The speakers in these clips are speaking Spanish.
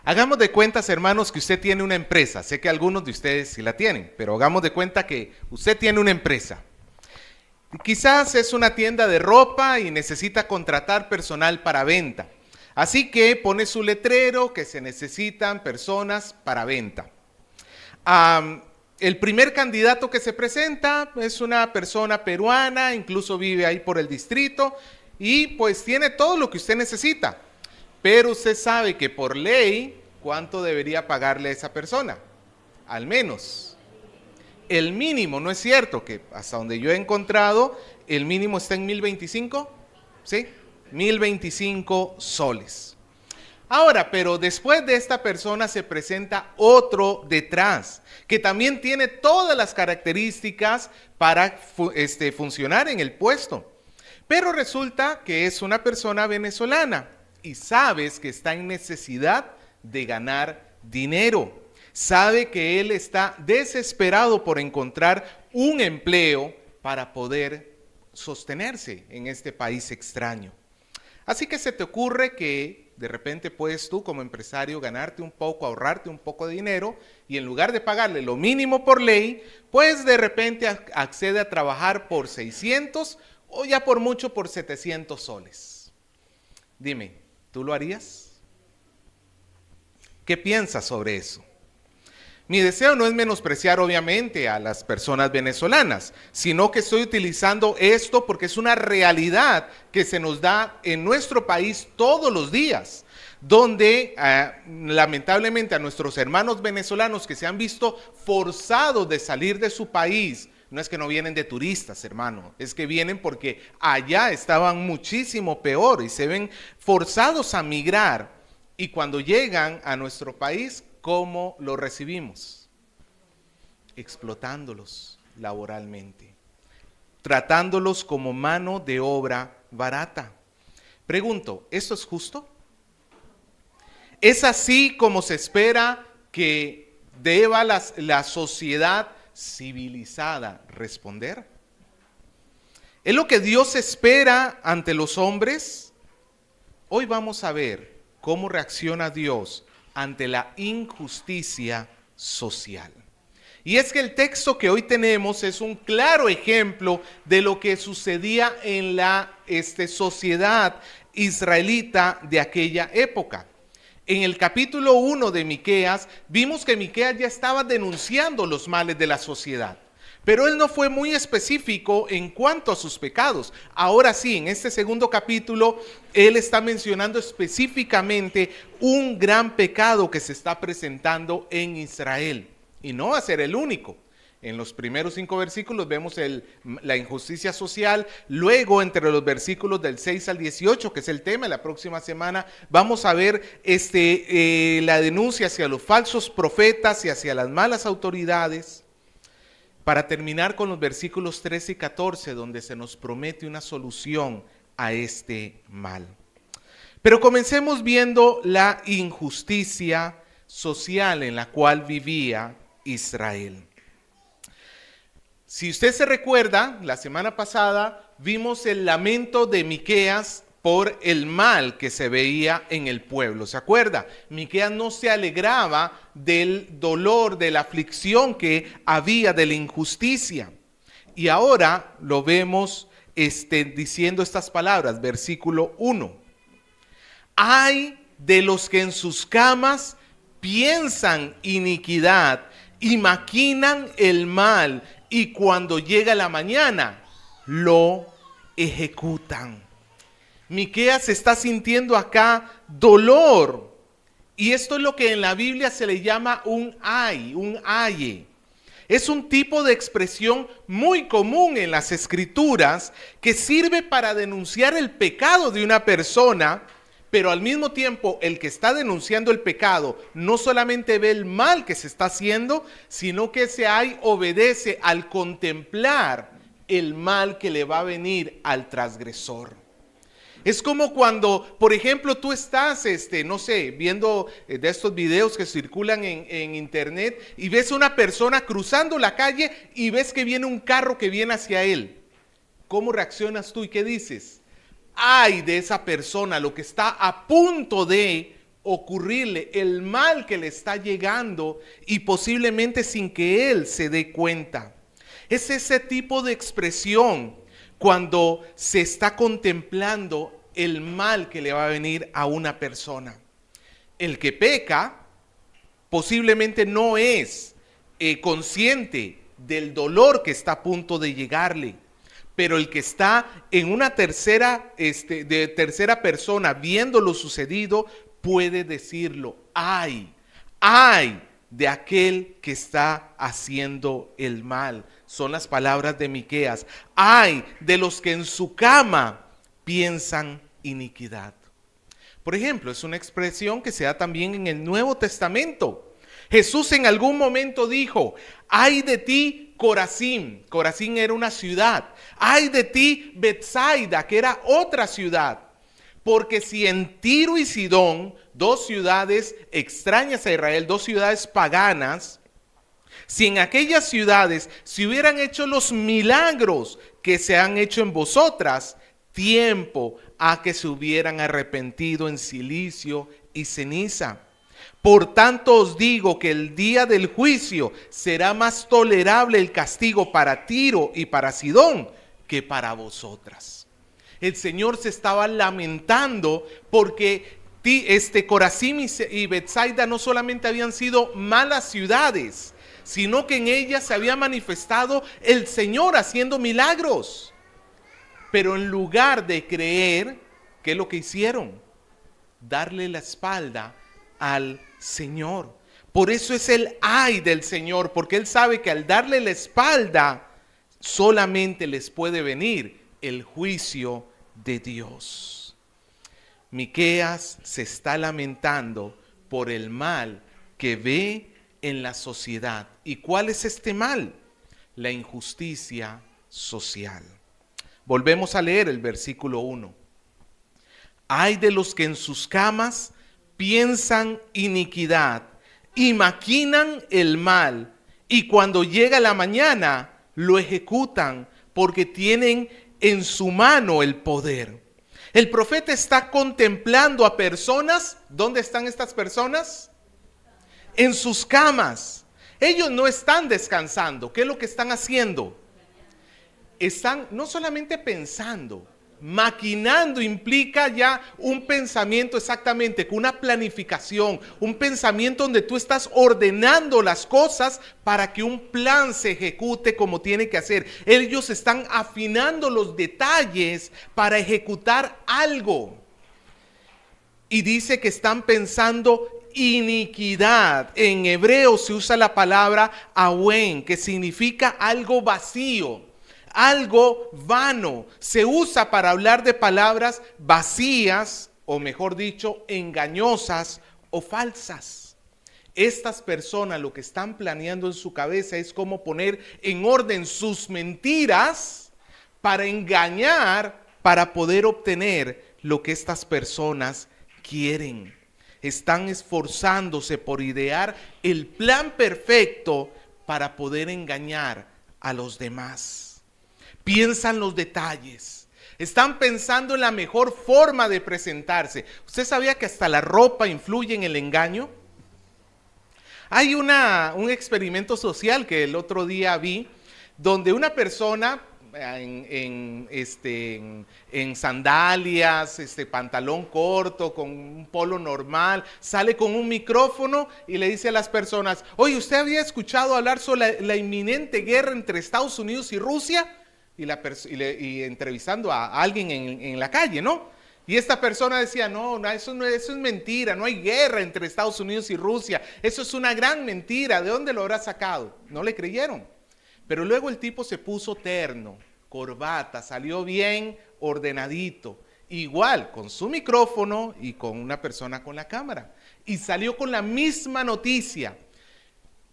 Hagamos de cuentas, hermanos, que usted tiene una empresa. Sé que algunos de ustedes sí la tienen, pero hagamos de cuenta que usted tiene una empresa. Quizás es una tienda de ropa y necesita contratar personal para venta. Así que pone su letrero que se necesitan personas para venta. El primer candidato que se presenta es una persona peruana, incluso vive ahí por el distrito y pues tiene todo lo que usted necesita. Pero usted sabe que por ley, ¿cuánto debería pagarle a esa persona? Al menos. El mínimo, ¿no es cierto? Que hasta donde yo he encontrado, el mínimo está en 1025, ¿sí? 1025 soles. Ahora, pero después de esta persona se presenta otro detrás, que también tiene todas las características para funcionar en el puesto. Pero resulta que es una persona venezolana y sabes que está en necesidad de ganar dinero. Sabe que él está desesperado por encontrar un empleo para poder sostenerse en este país extraño. Así que se te ocurre que de repente puedes tú como empresario ganarte un poco, ahorrarte un poco de dinero y en lugar de pagarle lo mínimo por ley, pues de repente accede a trabajar por 600 o ya por mucho por 700 soles. Dime, ¿tú lo harías? ¿Qué piensas sobre eso? Mi deseo no es menospreciar obviamente a las personas venezolanas, sino que estoy utilizando esto porque es una realidad que se nos da en nuestro país todos los días, donde lamentablemente a nuestros hermanos venezolanos que se han visto forzados de salir de su país, no es que no vienen de turistas, hermano, es que vienen porque allá estaban muchísimo peor y se ven forzados a migrar y cuando llegan a nuestro país, ¿cómo lo recibimos? Explotándolos laboralmente, tratándolos como mano de obra barata. Pregunto, ¿esto es justo? ¿Es así como se espera que deba la sociedad civilizada responder? ¿Es lo que Dios espera ante los hombres? Hoy vamos a ver cómo reacciona Dios ante la injusticia social. Y es que el texto que hoy tenemos es un claro ejemplo de lo que sucedía en la sociedad israelita de aquella época. En el capítulo 1 de Miqueas vimos que Miqueas ya estaba denunciando los males de la sociedad. Pero él no fue muy específico en cuanto a sus pecados. Ahora sí, en este segundo capítulo, él está mencionando específicamente un gran pecado que se está presentando en Israel. Y no va a ser el único. En los primeros 5 versículos vemos la injusticia social. Luego, entre los versículos del 6 al 18, que es el tema de la próxima semana, vamos a ver la denuncia hacia los falsos profetas y hacia las malas autoridades. Para terminar con los versículos 13 y 14, donde se nos promete una solución a este mal. Pero comencemos viendo la injusticia social en la cual vivía Israel. Si usted se recuerda, la semana pasada vimos el lamento de Miqueas por el mal que se veía en el pueblo. ¿Se acuerda? Miqueas no se alegraba del dolor, de la aflicción que había, de la injusticia. Y ahora lo vemos diciendo estas palabras, versículo 1. Ay de los que en sus camas piensan iniquidad y maquinan el mal, y cuando llega la mañana lo ejecutan. Miqueas está sintiendo acá dolor. Y esto es lo que en la Biblia se le llama un ay, un aye. Es un tipo de expresión muy común en las escrituras que sirve para denunciar el pecado de una persona, pero al mismo tiempo el que está denunciando el pecado no solamente ve el mal que se está haciendo, sino que ese ay obedece al contemplar el mal que le va a venir al transgresor. Es como cuando, por ejemplo, tú estás, no sé, viendo de estos videos que circulan en internet y ves a una persona cruzando la calle y ves que viene un carro que viene hacia él. ¿Cómo reaccionas tú y qué dices? Ay de esa persona, lo que está a punto de ocurrirle, el mal que le está llegando y posiblemente sin que él se dé cuenta. Es ese tipo de expresión cuando se está contemplando el mal que le va a venir a una persona. El que peca posiblemente no es consciente del dolor que está a punto de llegarle, pero el que está en una tercera persona viendo lo sucedido puede decirlo: ay de aquel que está haciendo el mal. Son las palabras de Miqueas. Ay de los que en su cama piensan iniquidad. Por ejemplo, es una expresión que se da también en el Nuevo Testamento. Jesús en algún momento dijo: ay de ti, Corazín. Corazín era una ciudad. Ay de ti, Betsaida, que era otra ciudad. Porque si en Tiro y Sidón, dos ciudades extrañas a Israel, dos ciudades paganas, si en aquellas ciudades se hubieran hecho los milagros que se han hecho en vosotras, tiempo a que se hubieran arrepentido en cilicio y ceniza. Por tanto os digo que el día del juicio será más tolerable el castigo para Tiro y para Sidón que para vosotras. El Señor se estaba lamentando porque Corazín y Betsaida no solamente habían sido malas ciudades, sino que en ellas se había manifestado el Señor haciendo milagros. Pero en lugar de creer, ¿qué es lo que hicieron? Darle la espalda al Señor. Por eso es el ay del Señor, porque Él sabe que al darle la espalda solamente les puede venir el juicio de Dios. Miqueas se está lamentando por el mal que ve en la sociedad. ¿Y cuál es este mal? La injusticia social. Volvemos a leer el versículo 1. Ay de los que en sus camas piensan iniquidad y maquinan el mal, y cuando llega la mañana lo ejecutan, porque tienen en su mano el poder. El profeta está contemplando a personas. ¿Dónde están estas personas? En sus camas. Ellos no están descansando. ¿Qué es lo que están haciendo? Están no solamente pensando, maquinando implica ya un pensamiento exactamente, con una planificación, un pensamiento donde tú estás ordenando las cosas para que un plan se ejecute como tiene que hacer. Ellos están afinando los detalles para ejecutar algo. Y dice que están pensando iniquidad. En hebreo se usa la palabra awen, que significa algo vacío, algo vano. Se usa para hablar de palabras vacías, o mejor dicho, engañosas o falsas. Estas personas lo que están planeando en su cabeza es cómo poner en orden sus mentiras para engañar, para poder obtener lo que estas personas quieren. Están esforzándose por idear el plan perfecto para poder engañar a los demás. Piensan los detalles. Están pensando en la mejor forma de presentarse. ¿Usted sabía que hasta la ropa influye en el engaño? Hay un experimento social que el otro día vi, donde una persona en sandalias, pantalón corto, con un polo normal, sale con un micrófono y le dice a las personas: oye, ¿usted había escuchado hablar sobre la inminente guerra entre Estados Unidos y Rusia? Y entrevistando a alguien en la calle, ¿no? Y esta persona decía: no, eso es mentira, no hay guerra entre Estados Unidos y Rusia, eso es una gran mentira, ¿de dónde lo habrá sacado? No le creyeron. Pero luego el tipo se puso terno, corbata, salió bien ordenadito, igual con su micrófono y con una persona con la cámara, y salió con la misma noticia.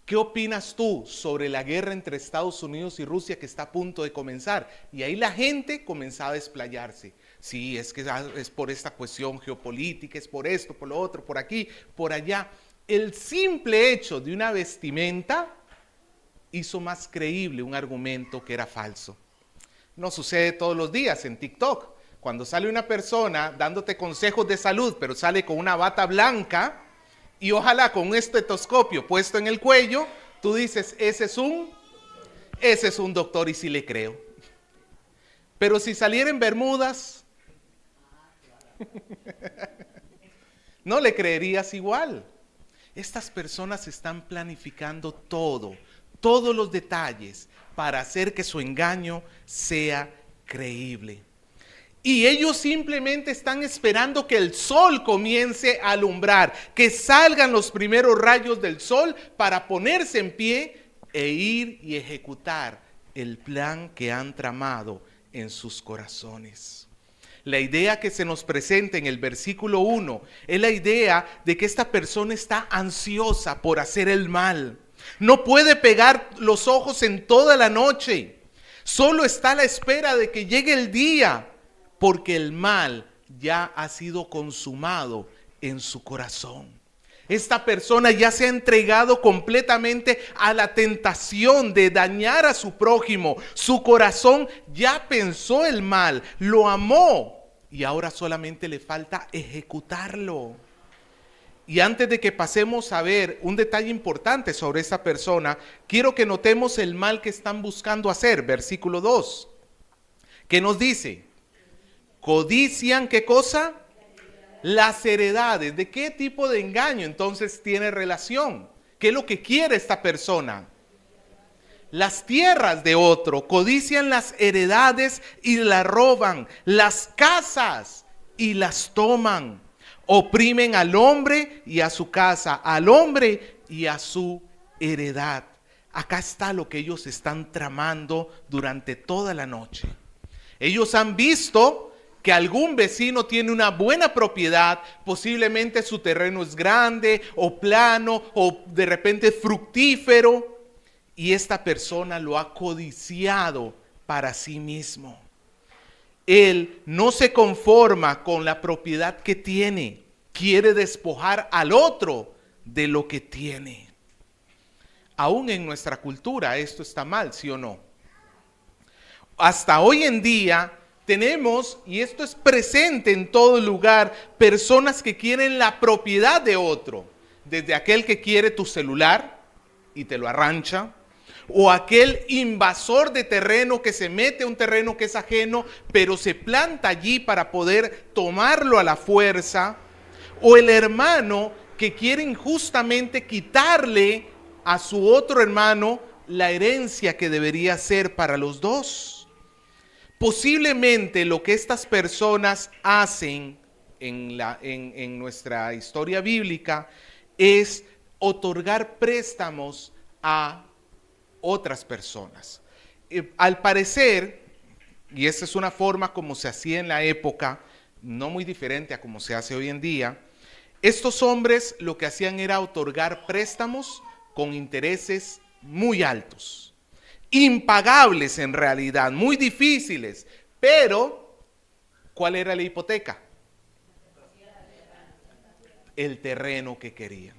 ¿Qué opinas tú sobre la guerra entre Estados Unidos y Rusia que está a punto de comenzar? Y ahí la gente comenzaba a desplayarse. Sí, es que es por esta cuestión geopolítica, es por esto, por lo otro, por aquí, por allá. El simple hecho de una vestimenta hizo más creíble un argumento que era falso. No sucede todos los días en TikTok. Cuando sale una persona dándote consejos de salud, pero sale con una bata blanca y ojalá con un estetoscopio puesto en el cuello, tú dices, ese es un doctor y sí le creo. Pero si saliera en bermudas, no le creerías igual. Estas personas están planificando todos los detalles para hacer que su engaño sea creíble. Y ellos simplemente están esperando que el sol comience a alumbrar, que salgan los primeros rayos del sol para ponerse en pie e ir y ejecutar el plan que han tramado en sus corazones. La idea que se nos presenta en el versículo 1 es la idea de que esta persona está ansiosa por hacer el mal. No puede pegar los ojos en toda la noche. Solo está a la espera de que llegue el día, porque el mal ya ha sido consumado en su corazón. Esta persona ya se ha entregado completamente a la tentación de dañar a su prójimo. Su corazón ya pensó el mal, lo amó y ahora solamente le falta ejecutarlo. Y antes de que pasemos a ver un detalle importante sobre esta persona, quiero que notemos el mal que están buscando hacer. Versículo 2, que nos dice, codician, ¿qué cosa? Las heredades. ¿De qué tipo de engaño entonces tiene relación? ¿Qué es lo que quiere esta persona? Las tierras de otro. Codician las heredades y las roban. Las casas y las toman. Oprimen al hombre y a su casa, al hombre y a su heredad. Acá está lo que ellos están tramando durante toda la noche. Ellos han visto que algún vecino tiene una buena propiedad, posiblemente su terreno es grande o plano o de repente fructífero, y esta persona lo ha codiciado para sí mismo. Él no se conforma con la propiedad que tiene, quiere despojar al otro de lo que tiene. Aún en nuestra cultura esto está mal, ¿sí o no? Hasta hoy en día tenemos, y esto es presente en todo lugar, personas que quieren la propiedad de otro. Desde aquel que quiere tu celular y te lo arrancha, o aquel invasor de terreno que se mete a un terreno que es ajeno, pero se planta allí para poder tomarlo a la fuerza, o el hermano que quiere injustamente quitarle a su otro hermano la herencia que debería ser para los dos. Posiblemente lo que estas personas hacen en nuestra historia bíblica es otorgar préstamos a otras personas. Al parecer, y esa es una forma como se hacía en la época, no muy diferente a como se hace hoy en día, estos hombres lo que hacían era otorgar préstamos con intereses muy altos. Impagables en realidad, muy difíciles, pero ¿cuál era la hipoteca? El terreno que querían.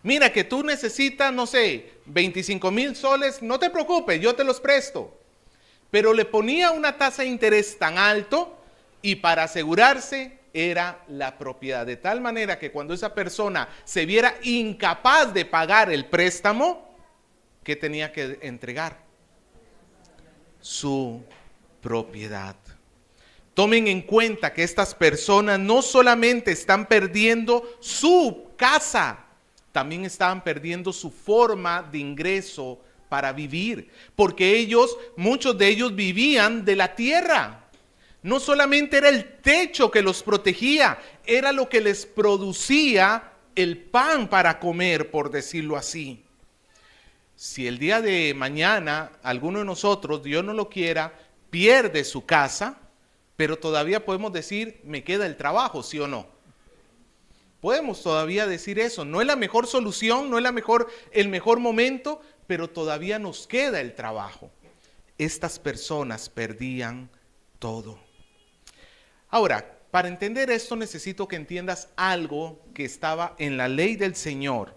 Mira que tú necesitas, no sé, 25,000 soles, no te preocupes, yo te los presto. Pero le ponía una tasa de interés tan alto y para asegurarse era la propiedad. De tal manera que cuando esa persona se viera incapaz de pagar el préstamo, ¿qué tenía que entregar? Su propiedad. Tomen en cuenta que estas personas no solamente están perdiendo su casa, también estaban perdiendo su forma de ingreso para vivir, porque muchos de ellos vivían de la tierra. No solamente era el techo que los protegía, era lo que les producía el pan para comer, por decirlo así. Si el día de mañana alguno de nosotros, Dios no lo quiera, pierde su casa, pero todavía podemos decir, me queda el trabajo, ¿sí o no? Podemos todavía decir eso. No es la mejor solución, no es el mejor momento, pero todavía nos queda el trabajo. Estas personas perdían todo. Ahora, para entender esto necesito que entiendas algo que estaba en la ley del Señor,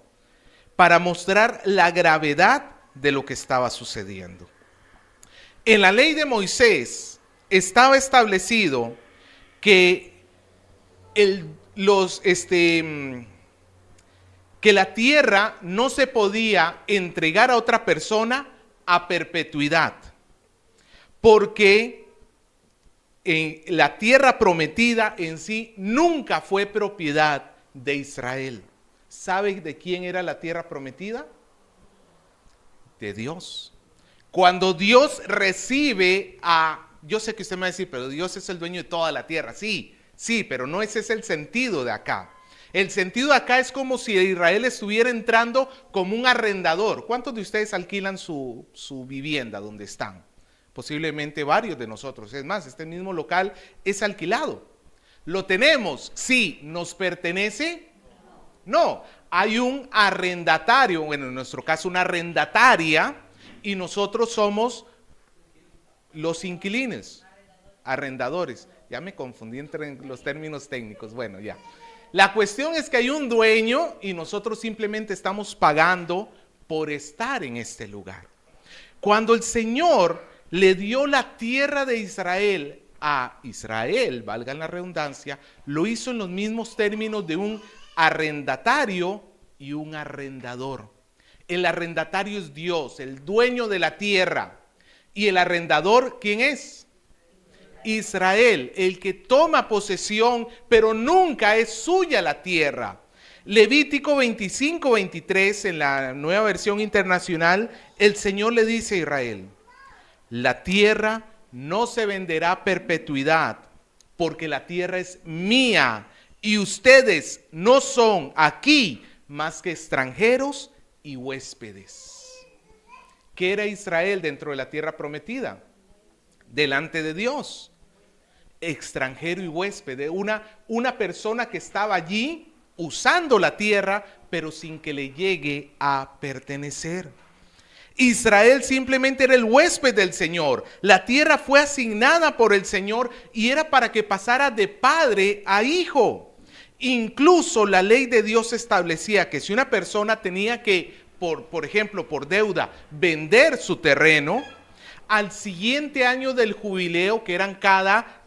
para mostrar la gravedad de lo que estaba sucediendo. En la ley de Moisés estaba establecido que que la tierra no se podía entregar a otra persona a perpetuidad, porque la tierra prometida en sí nunca fue propiedad de Israel. ¿Sabe de quién era la tierra prometida? De Dios. Cuando Dios recibe yo sé que usted me va a decir, pero Dios es el dueño de toda la tierra. Sí, pero no ese es el sentido de acá. El sentido de acá es como si Israel estuviera entrando como un arrendador. ¿Cuántos de ustedes alquilan su vivienda donde están? Posiblemente varios de nosotros. Es más, este mismo local es alquilado. ¿Lo tenemos? Sí. ¿Nos pertenece? No. Hay un arrendatario, bueno, en nuestro caso una arrendataria, y nosotros somos los inquilinos, arrendadores. Ya me confundí entre los términos técnicos. Bueno, ya. La cuestión es que hay un dueño y nosotros simplemente estamos pagando por estar en este lugar. Cuando el Señor le dio la tierra de Israel a Israel, valga la redundancia, lo hizo en los mismos términos de un arrendatario y un arrendador. El arrendatario es Dios, el dueño de la tierra. Y el arrendador, ¿quién es? Israel, el que toma posesión, pero nunca es suya la tierra. Levítico 25:23, en la Nueva Versión Internacional, el Señor le dice a Israel: la tierra no se venderá a perpetuidad, porque la tierra es mía, y ustedes no son aquí más que extranjeros y huéspedes. ¿Qué era Israel dentro de la tierra prometida? Delante de Dios, extranjero y huésped, una persona que estaba allí usando la tierra, pero sin que le llegue a pertenecer. Israel simplemente era el huésped del Señor. La tierra fue asignada por el Señor y era para que pasara de padre a hijo. Incluso la ley de Dios establecía que si una persona tenía que, por ejemplo, por deuda, vender su terreno, al siguiente año del jubileo, que eran cada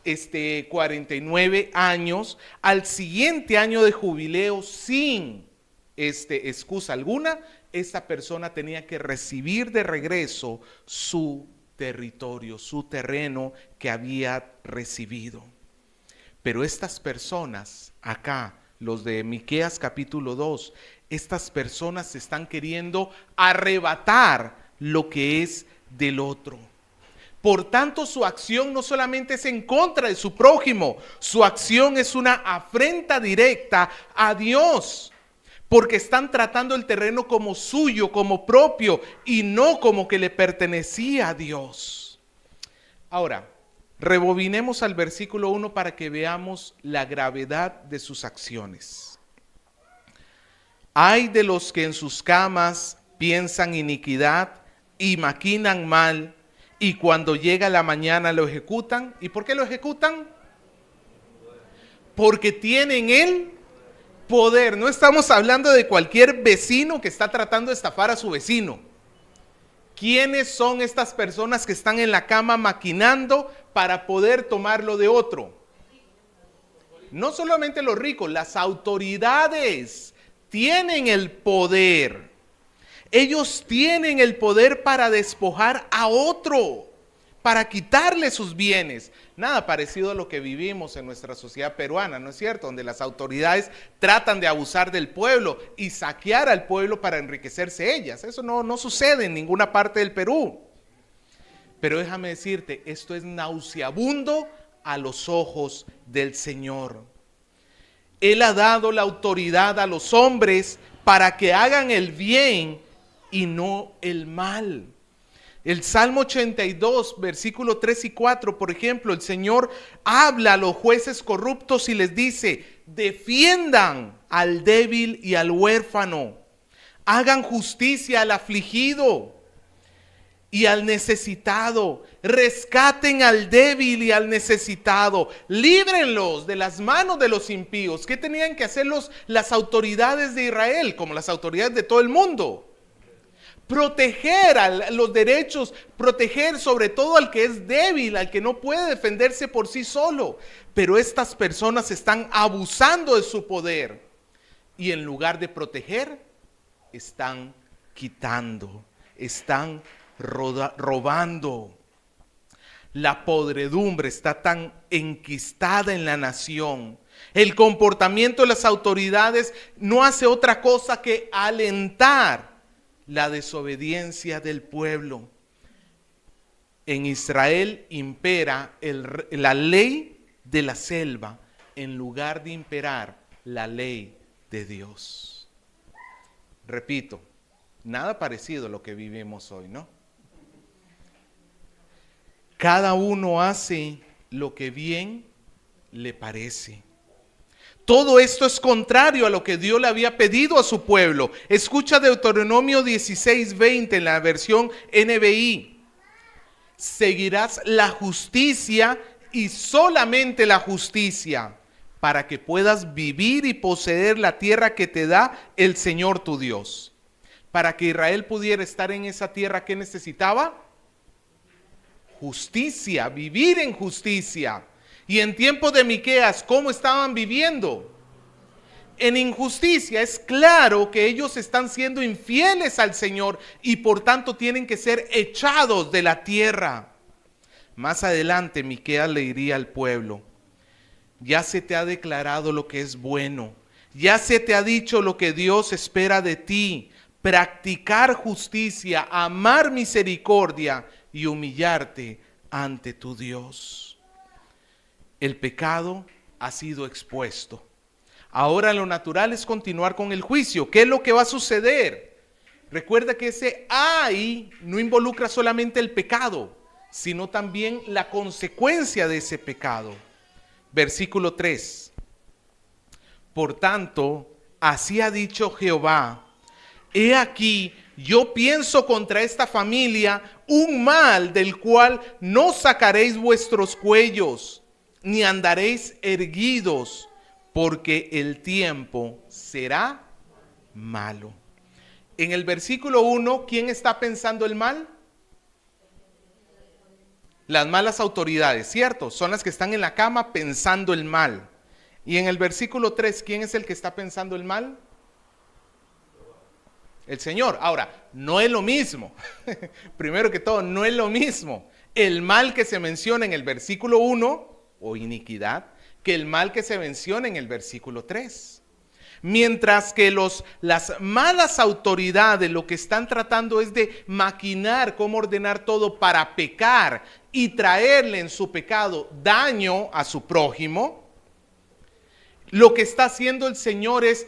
49 años, al siguiente año de jubileo, sin excusa alguna, esta persona tenía que recibir de regreso su territorio, su terreno que había recibido. Pero estas personas acá, los de Miqueas capítulo 2, estas personas están queriendo arrebatar lo que es del otro. Por tanto, su acción no solamente es en contra de su prójimo, su acción es una afrenta directa a Dios, porque están tratando el terreno como suyo, como propio, y no como que le pertenecía a Dios. Ahora, rebobinemos al versículo 1 para que veamos la gravedad de sus acciones. Ay de los que en sus camas piensan iniquidad y maquinan mal, y cuando llega la mañana lo ejecutan. ¿Y por qué lo ejecutan? Porque tienen el poder. No estamos hablando de cualquier vecino que está tratando de estafar a su vecino. ¿Quiénes son estas personas que están en la cama maquinando para poder tomarlo de otro? No solamente los ricos, las autoridades tienen el poder. Ellos tienen el poder para despojar a otro, para quitarle sus bienes. Nada parecido a lo que vivimos en nuestra sociedad peruana, ¿no es cierto? Donde las autoridades tratan de abusar del pueblo y saquear al pueblo para enriquecerse ellas. Eso no sucede en ninguna parte del Perú. Pero déjame decirte, esto es nauseabundo a los ojos del Señor. Él ha dado la autoridad a los hombres para que hagan el bien y no el mal. El Salmo 82, versículo 3 y 4, por ejemplo, el Señor habla a los jueces corruptos y les dice: defiendan al débil y al huérfano, hagan justicia al afligido y al necesitado, rescaten al débil y al necesitado, líbrenlos de las manos de los impíos. ¿Qué tenían que hacer las autoridades de Israel, como las autoridades de todo el mundo? proteger los derechos, proteger sobre todo al que es débil, al que no puede defenderse por sí solo. Pero estas personas están abusando de su poder y en lugar de proteger, están quitando, están robando. La podredumbre está tan enquistada en la nación. El comportamiento de las autoridades no hace otra cosa que alentar la desobediencia del pueblo. En Israel impera la ley de la selva en lugar de imperar la ley de Dios. Repito, nada parecido a lo que vivimos hoy, ¿no? Cada uno hace lo que bien le parece. Todo esto es contrario a lo que Dios le había pedido a su pueblo. Escucha Deuteronomio 16:20 en la versión NBI. Seguirás la justicia y solamente la justicia, para que puedas vivir y poseer la tierra que te da el Señor tu Dios. Para que Israel pudiera estar en esa tierra, ¿qué necesitaba? Justicia, vivir en justicia. Y en tiempos de Miqueas, ¿cómo estaban viviendo? En injusticia. Es claro que ellos están siendo infieles al Señor y por tanto tienen que ser echados de la tierra. Más adelante Miqueas le diría al pueblo: ya se te ha declarado lo que es bueno, ya se te ha dicho lo que Dios espera de ti: practicar justicia, amar misericordia y humillarte ante tu Dios. El pecado ha sido expuesto. Ahora lo natural es continuar con el juicio. ¿Qué es lo que va a suceder? Recuerda que ese ay no involucra solamente el pecado, sino también la consecuencia de ese pecado. Versículo 3. Por tanto, así ha dicho Jehová: he aquí, yo pienso contra esta familia un mal del cual no sacaréis vuestros cuellos, ni andaréis erguidos, porque el tiempo será malo. En el versículo 1, ¿quién está pensando el mal? Las malas autoridades, ¿cierto? Son las que están en la cama pensando el mal. Y en el versículo 3, ¿quién es el que está pensando el mal? El Señor. Ahora, no es lo mismo. Primero que todo, no es lo mismo el mal que se menciona en el versículo 1, o iniquidad, que el mal que se menciona en el versículo 3. Mientras que las malas autoridades lo que están tratando es de maquinar cómo ordenar todo para pecar y traerle en su pecado daño a su prójimo, lo que está haciendo el Señor es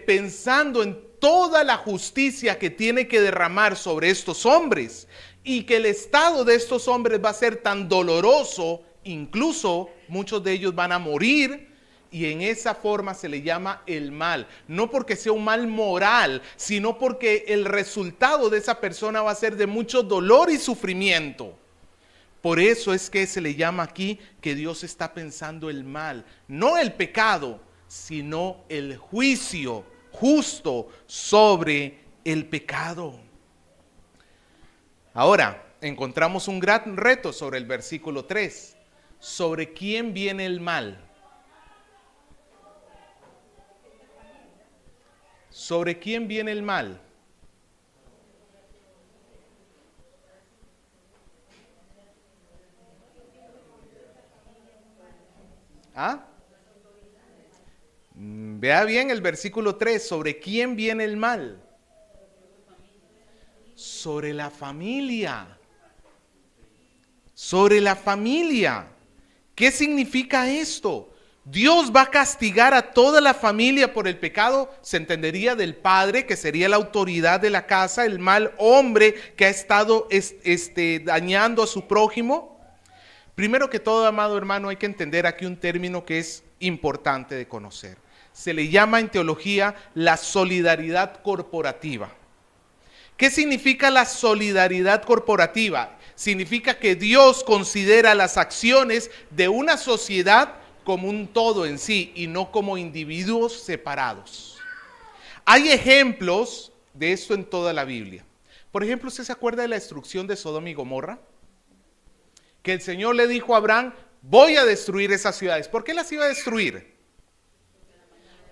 pensando en toda la justicia que tiene que derramar sobre estos hombres y que el estado de estos hombres va a ser tan doloroso, incluso muchos de ellos van a morir, y en esa forma se le llama el mal, no porque sea un mal moral, sino porque el resultado de esa persona va a ser de mucho dolor y sufrimiento. Por eso es que se le llama aquí que Dios está pensando el mal, no el pecado, sino el juicio justo sobre el pecado. Ahora, encontramos un gran reto sobre el versículo 3. ¿Sobre quién viene el mal? ¿Sobre quién viene el mal? ¿Ah? Vea bien el versículo 3. ¿Sobre quién viene el mal? Sobre la familia. Sobre la familia. ¿Qué significa esto? Dios va a castigar a toda la familia por el pecado, se entendería del padre, que sería la autoridad de la casa, el mal hombre que ha estado dañando a su prójimo. Primero que todo, amado hermano, hay que entender aquí un término que es importante de conocer. Se le llama en teología la solidaridad corporativa. ¿Qué significa la solidaridad corporativa? Significa que Dios considera las acciones de una sociedad como un todo en sí y no como individuos separados. Hay ejemplos de esto en toda la Biblia. Por ejemplo, ¿usted se acuerda de la destrucción de Sodoma y Gomorra? Que el Señor le dijo a Abraham, voy a destruir esas ciudades. ¿Por qué las iba a destruir?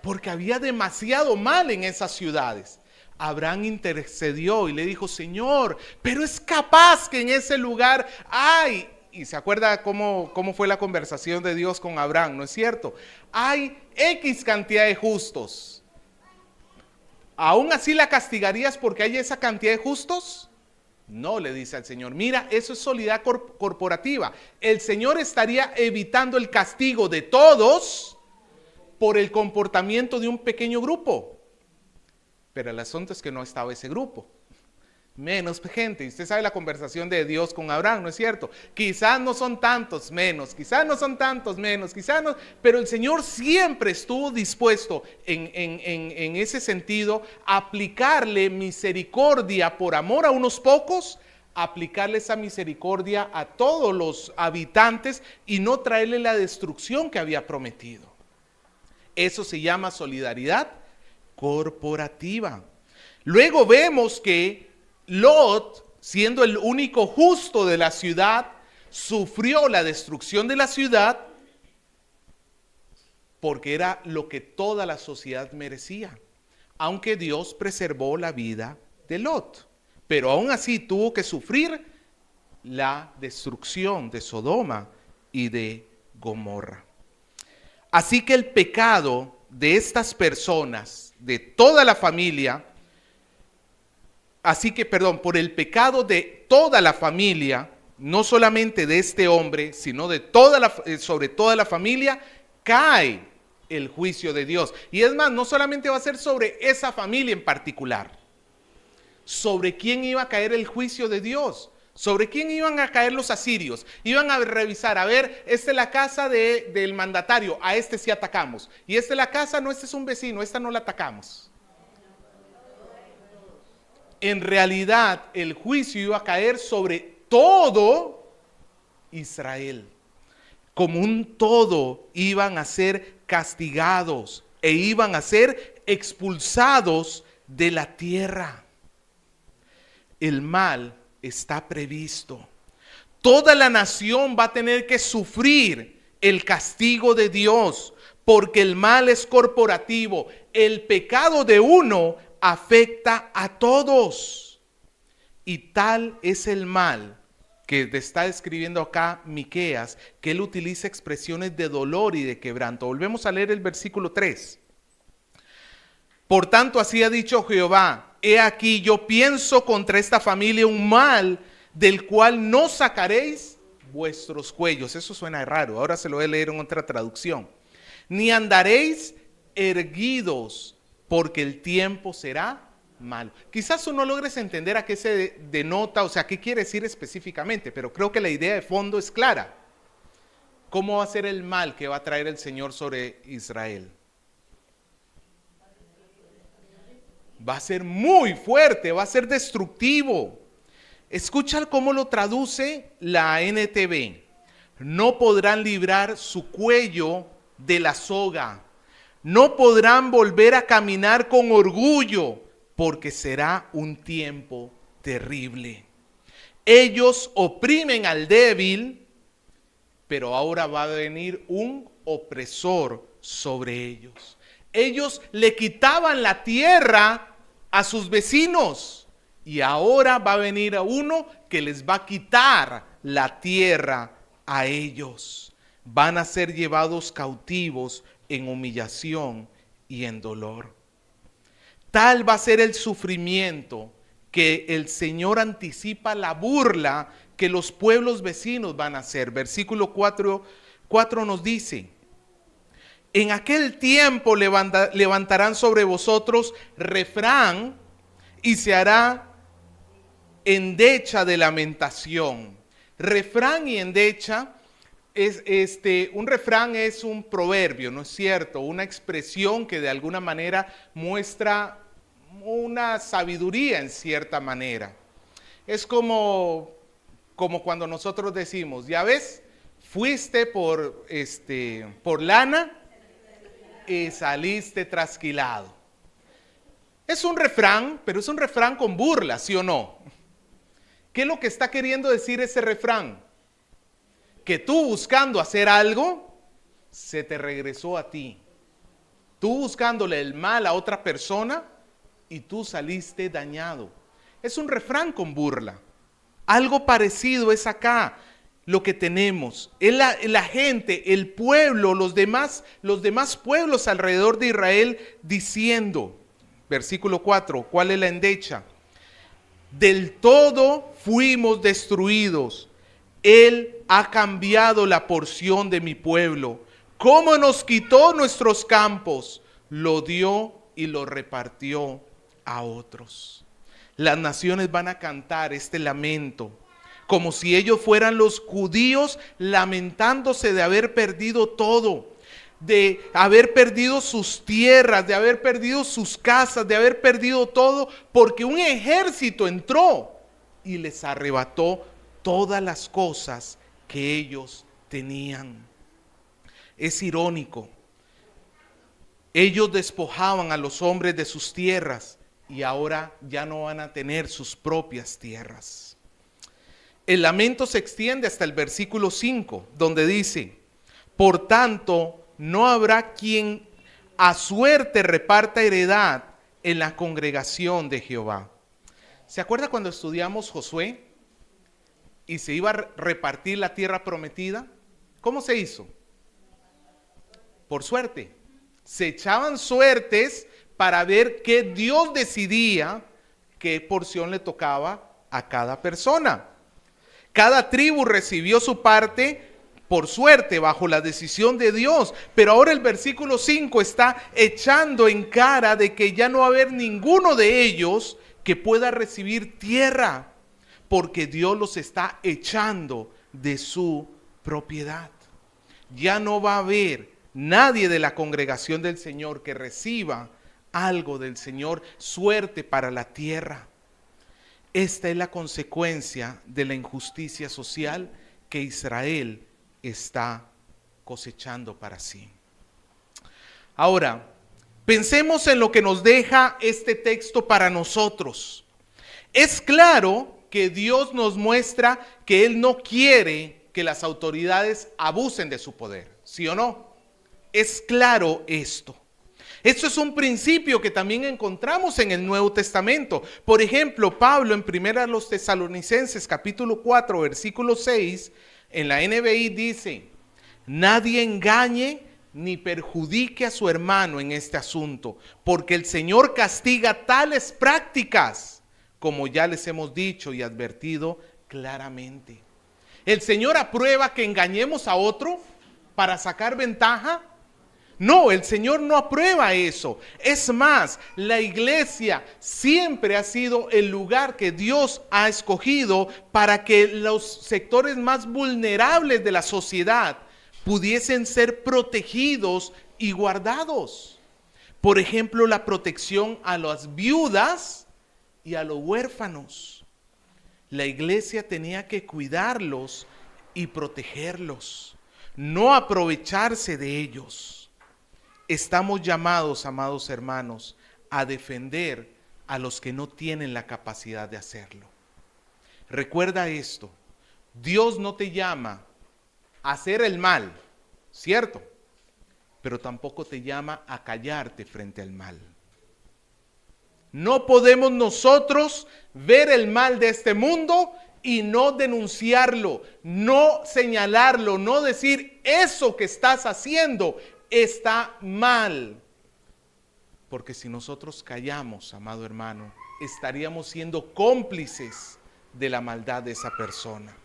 Porque había demasiado mal en esas ciudades. Abraham intercedió y le dijo, Señor, pero es capaz que en ese lugar hay, y se acuerda cómo fue la conversación de Dios con Abraham, ¿no es cierto? Hay X cantidad de justos. ¿Aún así la castigarías porque hay esa cantidad de justos? No, le dice al Señor, mira, eso es solidaridad corporativa. El Señor estaría evitando el castigo de todos por el comportamiento de un pequeño grupo. Pero el asunto es que no estaba ese grupo. Menos gente. Y usted sabe la conversación de Dios con Abraham, ¿no es cierto? Quizás no son tantos menos, quizás no son tantos menos, quizás no. Pero el Señor siempre estuvo dispuesto en ese sentido a aplicarle misericordia por amor a unos pocos, aplicarle esa misericordia a todos los habitantes y no traerle la destrucción que había prometido. Eso se llama solidaridad corporativa. Luego vemos que Lot, siendo el único justo de la ciudad, sufrió la destrucción de la ciudad porque era lo que toda la sociedad merecía, aunque Dios preservó la vida de Lot. Pero aún así tuvo que sufrir la destrucción de Sodoma y de Gomorra. Así que el pecado de estas personas, de toda la familia, por el pecado de toda la familia, no solamente de este hombre, sino de sobre toda la familia, cae el juicio de Dios. Y es más, no solamente va a ser sobre esa familia en particular. ¿Sobre quién iba a caer el juicio de Dios? ¿Sobre quién iban a caer los asirios? Iban a revisar, a ver, esta es la casa del mandatario, a este sí atacamos. Y esta es la casa, no, este es un vecino, esta no la atacamos. En realidad, el juicio iba a caer sobre todo Israel. Como un todo iban a ser castigados e iban a ser expulsados de la tierra. El mal está previsto. Toda la nación va a tener que sufrir el castigo de Dios, porque el mal es corporativo. El pecado de uno afecta a todos. Y tal es el mal que está describiendo acá Miqueas, que él utiliza expresiones de dolor y de quebranto. Volvemos a leer el versículo 3. Por tanto, así ha dicho Jehová, he aquí yo pienso contra esta familia un mal del cual no sacaréis vuestros cuellos. Eso suena raro, ahora se lo voy a leer en otra traducción. Ni andaréis erguidos, porque el tiempo será malo. Quizás tú no logres entender a qué se denota, o sea, qué quiere decir específicamente, pero creo que la idea de fondo es clara. ¿Cómo va a ser el mal que va a traer el Señor sobre Israel? Va a ser muy fuerte, va a ser destructivo. Escucha cómo lo traduce la NTV. No podrán librar su cuello de la soga. No podrán volver a caminar con orgullo, porque será un tiempo terrible. Ellos oprimen al débil, pero ahora va a venir un opresor sobre ellos. Ellos le quitaban la tierra a sus vecinos y ahora va a venir a uno que les va a quitar la tierra a ellos. Van a ser llevados cautivos en humillación y en dolor. Tal va a ser el sufrimiento que el Señor anticipa la burla que los pueblos vecinos van a hacer. Versículo 4 nos dice: en aquel tiempo levantarán sobre vosotros refrán y se hará endecha de lamentación. Refrán y endecha un refrán es un proverbio, ¿no es cierto? Una expresión que de alguna manera muestra una sabiduría en cierta manera. Es como cuando nosotros decimos, ya ves, fuiste por lana y saliste trasquilado. Es un refrán, pero es un refrán con burla, ¿sí o no? ¿Qué es lo que está queriendo decir ese refrán? Que tú buscando hacer algo, se te regresó a ti. Tú buscándole el mal a otra persona y tú saliste dañado. Es un refrán con burla. Algo parecido es acá lo que tenemos. Es la gente, el pueblo, los demás pueblos alrededor de Israel diciendo, versículo 4, ¿cuál es la endecha? Del todo fuimos destruidos. Él ha cambiado la porción de mi pueblo. Cómo nos quitó nuestros campos, lo dio y lo repartió a otros. Las naciones van a cantar este lamento, como si ellos fueran los judíos lamentándose de haber perdido todo, de haber perdido sus tierras, de haber perdido sus casas, de haber perdido todo, porque un ejército entró y les arrebató todas las cosas que ellos tenían. Es irónico. Ellos despojaban a los hombres de sus tierras y ahora ya no van a tener sus propias tierras. El lamento se extiende hasta el versículo 5, donde dice, por tanto, no habrá quien a suerte reparta heredad en la congregación de Jehová. ¿Se acuerda cuando estudiamos Josué y se iba a repartir la tierra prometida? ¿Cómo se hizo? Por suerte. Se echaban suertes para ver qué Dios decidía qué porción le tocaba a cada persona. Cada tribu recibió su parte por suerte, bajo la decisión de Dios. Pero ahora el versículo 5 está echando en cara de que ya no va a haber ninguno de ellos que pueda recibir tierra, porque Dios los está echando de su propiedad. Ya no va a haber nadie de la congregación del Señor que reciba algo del Señor, suerte para la tierra. Esta es la consecuencia de la injusticia social que Israel está cosechando para sí. Ahora, pensemos en lo que nos deja este texto para nosotros. Es claro que Dios nos muestra que Él no quiere que las autoridades abusen de su poder, ¿sí o no? Es claro esto. Esto es un principio que también encontramos en el Nuevo Testamento. Por ejemplo, Pablo en 1 Tesalonicenses capítulo 4 versículo 6 en la NBI dice: nadie engañe ni perjudique a su hermano en este asunto, porque el Señor castiga tales prácticas, como ya les hemos dicho y advertido claramente. ¿El Señor aprueba que engañemos a otro para sacar ventaja? No, el Señor no aprueba eso. Es más, la iglesia siempre ha sido el lugar que Dios ha escogido para que los sectores más vulnerables de la sociedad pudiesen ser protegidos y guardados. Por ejemplo, la protección a las viudas y a los huérfanos. La iglesia tenía que cuidarlos y protegerlos, no aprovecharse de ellos. Estamos llamados, amados hermanos, a defender a los que no tienen la capacidad de hacerlo. Recuerda esto: Dios no te llama a hacer el mal, ¿cierto? Pero tampoco te llama a callarte frente al mal. No podemos nosotros ver el mal de este mundo y no denunciarlo, no señalarlo, no decir eso que estás haciendo está mal. Porque si nosotros callamos, amado hermano, estaríamos siendo cómplices de la maldad de esa persona.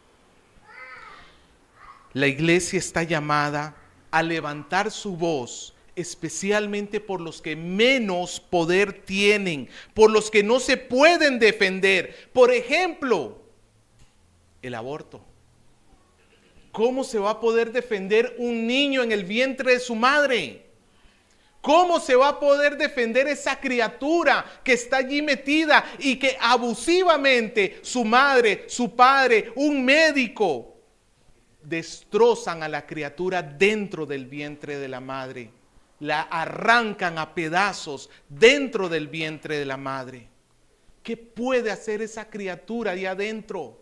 La iglesia está llamada a levantar su voz, especialmente por los que menos poder tienen, por los que no se pueden defender. Por ejemplo, el aborto. ¿Cómo se va a poder defender un niño en el vientre de su madre? ¿Cómo se va a poder defender esa criatura que está allí metida y que abusivamente su madre, su padre, un médico destrozan a la criatura dentro del vientre de la madre? la arrancan a pedazos dentro del vientre de la madre. ¿Qué puede hacer esa criatura ahí adentro?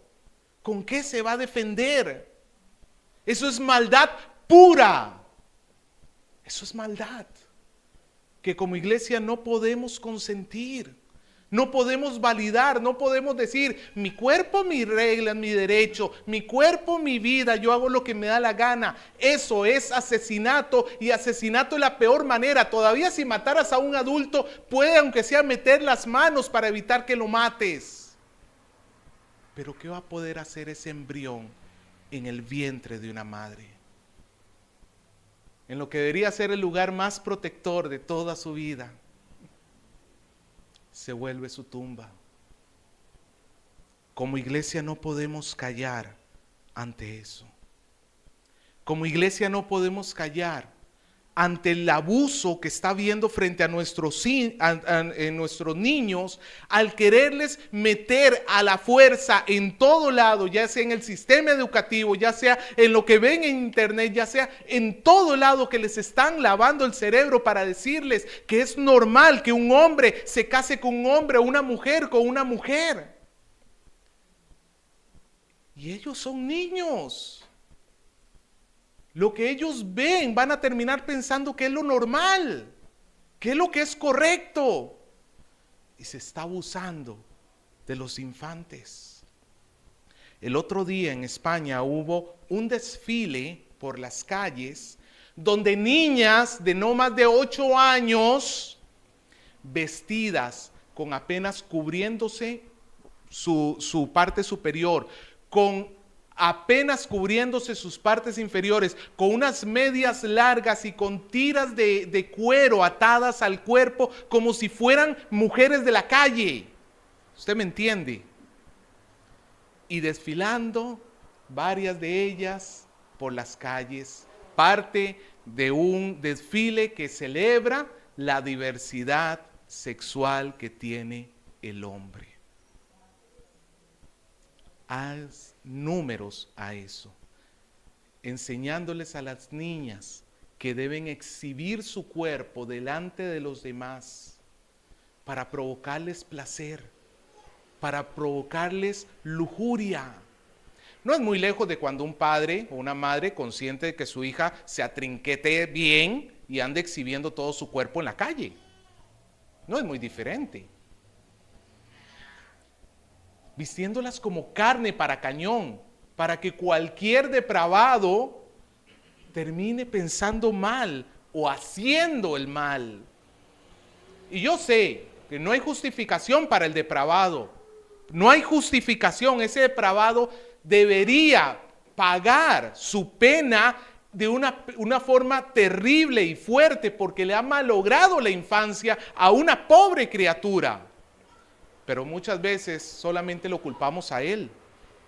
¿Con qué se va a defender? Eso es maldad pura. Eso es maldad que como iglesia no podemos consentir. No podemos validar, no podemos decir, mi cuerpo, mi regla, mi derecho, mi cuerpo, mi vida, yo hago lo que me da la gana. Eso es asesinato, y asesinato es la peor manera. Todavía si mataras a un adulto, puede aunque sea meter las manos para evitar que lo mates. Pero ¿qué va a poder hacer ese embrión en el vientre de una madre? En lo que debería ser el lugar más protector de toda su vida, se vuelve su tumba. Como iglesia no podemos callar ante eso. Como iglesia no podemos callar ante el abuso que está habiendo frente a nuestros niños, al quererles meter a la fuerza en todo lado, ya sea en el sistema educativo, ya sea en lo que ven en internet, ya sea en todo lado, que les están lavando el cerebro para decirles que es normal que un hombre se case con un hombre o una mujer con una mujer. Y ellos son niños. Lo que ellos ven van a terminar pensando que es lo normal, que es lo que es correcto. Y se está abusando de los infantes. El otro día en España hubo un desfile por las calles donde niñas de no más de 8 años, vestidas con apenas cubriéndose su parte superior, con apenas cubriéndose sus partes inferiores, con unas medias largas y con tiras de cuero atadas al cuerpo, como si fueran mujeres de la calle. ¿Usted me entiende? Y desfilando varias de ellas por las calles, parte de un desfile que celebra la diversidad sexual que tiene el hombre. Haz números a eso, enseñándoles a las niñas que deben exhibir su cuerpo delante de los demás para provocarles placer, para provocarles lujuria. No es muy lejos de cuando un padre o una madre consciente de que su hija se atrinquete bien y ande exhibiendo todo su cuerpo en la calle. No es muy diferente. Vistiéndolas como carne para cañón, para que cualquier depravado termine pensando mal o haciendo el mal. Y yo sé que no hay justificación para el depravado, no hay justificación. Ese depravado debería pagar su pena de una forma terrible y fuerte, porque le ha malogrado la infancia a una pobre criatura. Pero muchas veces solamente lo culpamos a él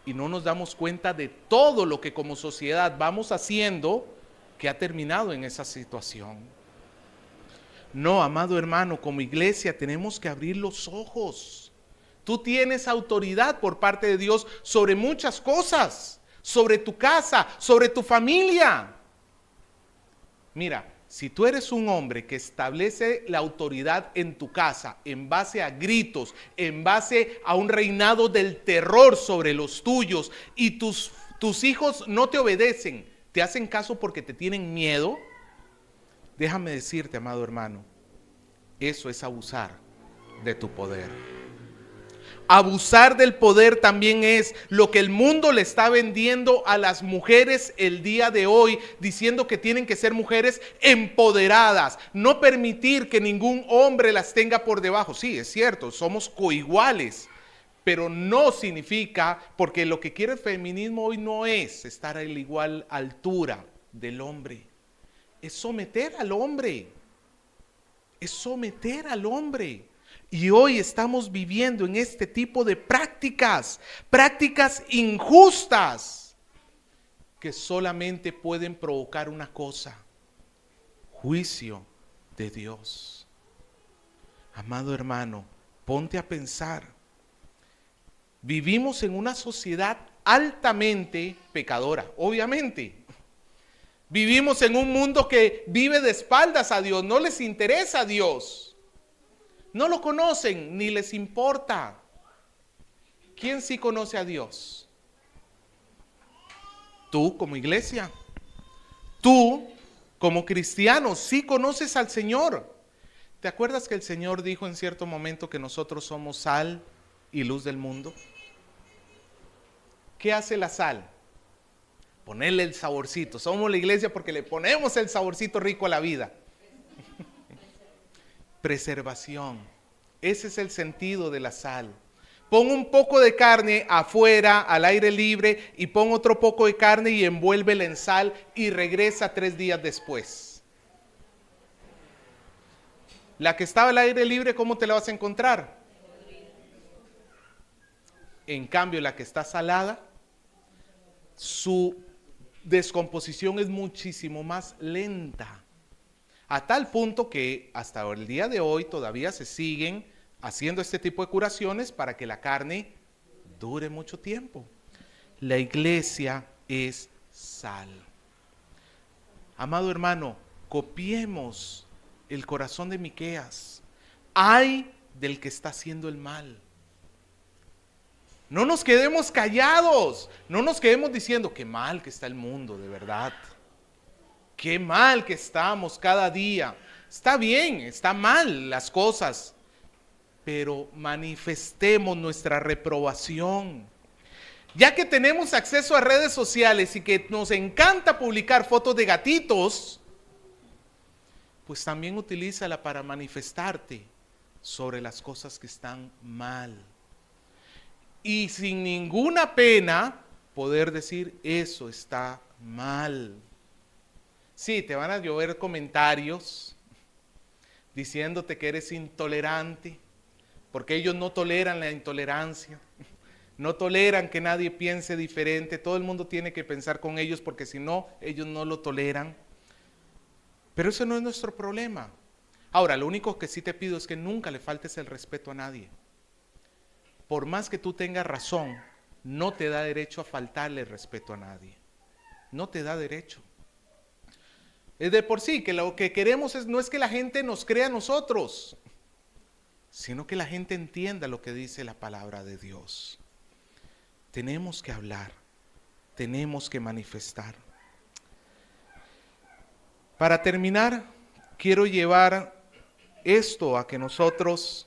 y no nos damos cuenta de todo lo que como sociedad vamos haciendo que ha terminado en esa situación. No, amado hermano, como iglesia tenemos que abrir los ojos. Tú tienes autoridad por parte de Dios sobre muchas cosas, sobre tu casa, sobre tu familia. Mira, si tú eres un hombre que establece la autoridad en tu casa en base a gritos, en base a un reinado del terror sobre los tuyos, y tus hijos no te obedecen, te hacen caso porque te tienen miedo, déjame decirte, amado hermano, eso es abusar de tu poder. Abusar del poder también es lo que el mundo le está vendiendo a las mujeres el día de hoy, diciendo que tienen que ser mujeres empoderadas, no permitir que ningún hombre las tenga por debajo. Sí, es cierto, somos coiguales, pero no significa, porque lo que quiere el feminismo hoy no es estar a la igual altura del hombre, es someter al hombre, es someter al hombre. Y hoy estamos viviendo en este tipo de prácticas injustas, que solamente pueden provocar una cosa: juicio de Dios. Amado hermano, ponte a pensar. Vivimos en una sociedad altamente pecadora, obviamente. Vivimos en un mundo que vive de espaldas a Dios, no les interesa a Dios. No lo conocen ni les importa. ¿Quién sí conoce a Dios? Tú como iglesia. Tú como cristiano sí conoces al Señor. ¿Te acuerdas que el Señor dijo en cierto momento que nosotros somos sal y luz del mundo? ¿Qué hace la sal? Ponerle el saborcito. Somos la iglesia porque le ponemos el saborcito rico a la vida. Preservación. Ese es el sentido de la sal. Pon un poco de carne afuera, al aire libre, y pon otro poco de carne y envuélvela en sal y regresa 3 días después. La que estaba al aire libre, ¿cómo te la vas a encontrar? En cambio, la que está salada, su descomposición es muchísimo más lenta. A tal punto que hasta el día de hoy todavía se siguen haciendo este tipo de curaciones para que la carne dure mucho tiempo. La iglesia es sal. Amado hermano, copiemos el corazón de Miqueas. Ay del que está haciendo el mal. No nos quedemos callados, no nos quedemos diciendo qué mal que está el mundo, de verdad. Qué mal que estamos cada día. Está bien, está mal las cosas, pero manifestemos nuestra reprobación. Ya que tenemos acceso a redes sociales y que nos encanta publicar fotos de gatitos, pues también utilízala para manifestarte sobre las cosas que están mal. Y sin ninguna pena poder decir eso está mal. Sí, te van a llover comentarios diciéndote que eres intolerante, porque ellos no toleran la intolerancia, no toleran que nadie piense diferente, todo el mundo tiene que pensar con ellos porque si no, ellos no lo toleran. Pero eso no es nuestro problema. Ahora, lo único que sí te pido es que nunca le faltes el respeto a nadie. Por más que tú tengas razón, no te da derecho a faltarle el respeto a nadie. No te da derecho. Es de por sí que lo que queremos no es que la gente nos crea a nosotros, sino que la gente entienda lo que dice la palabra de Dios. Tenemos que hablar, tenemos que manifestar. Para terminar, quiero llevar esto a que nosotros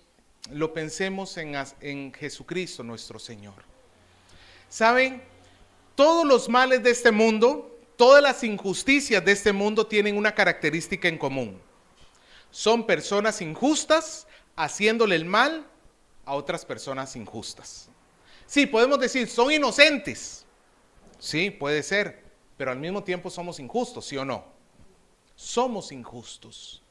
lo pensemos en Jesucristo nuestro Señor. ¿Saben? Todos los males de este mundo, todas las injusticias de este mundo tienen una característica en común. Son personas injustas haciéndole el mal a otras personas injustas. Sí, podemos decir, son inocentes. Sí, puede ser, pero al mismo tiempo somos injustos, ¿sí o no? Somos injustos.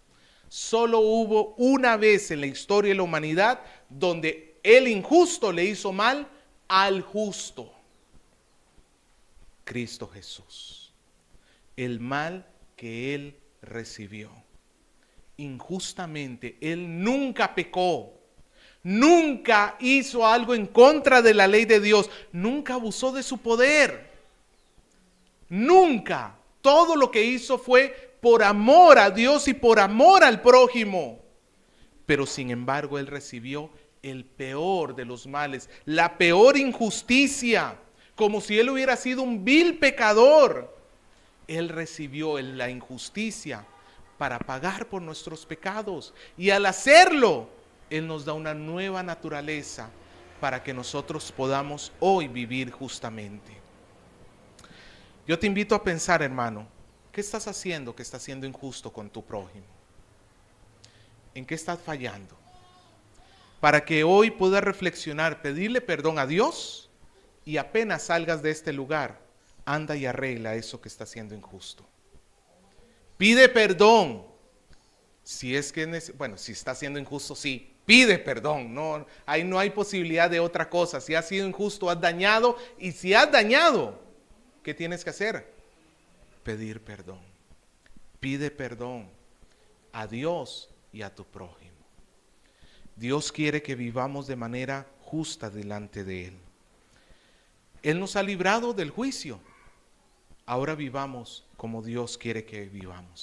Solo hubo una vez en la historia de la humanidad donde el injusto le hizo mal al justo. Cristo Jesús. El mal que Él recibió. Injustamente, Él nunca pecó. Nunca hizo algo en contra de la ley de Dios. Nunca abusó de su poder. Nunca. Todo lo que hizo fue por amor a Dios y por amor al prójimo. Pero sin embargo, Él recibió el peor de los males, la peor injusticia, como si Él hubiera sido un vil pecador. Él recibió la injusticia para pagar por nuestros pecados. Y al hacerlo, Él nos da una nueva naturaleza para que nosotros podamos hoy vivir justamente. Yo te invito a pensar, hermano, ¿qué estás haciendo que está siendo injusto con tu prójimo? ¿En qué estás fallando? Para que hoy puedas reflexionar, pedirle perdón a Dios y apenas salgas de este lugar, anda y arregla eso que está siendo injusto. Pide perdón. Si es que, si está siendo injusto, sí, pide perdón. No, ahí no hay posibilidad de otra cosa. Si has sido injusto, has dañado. Y si has dañado, ¿qué tienes que hacer? Pedir perdón. Pide perdón a Dios y a tu prójimo. Dios quiere que vivamos de manera justa delante de Él. Él nos ha librado del juicio. Ahora vivamos como Dios quiere que vivamos.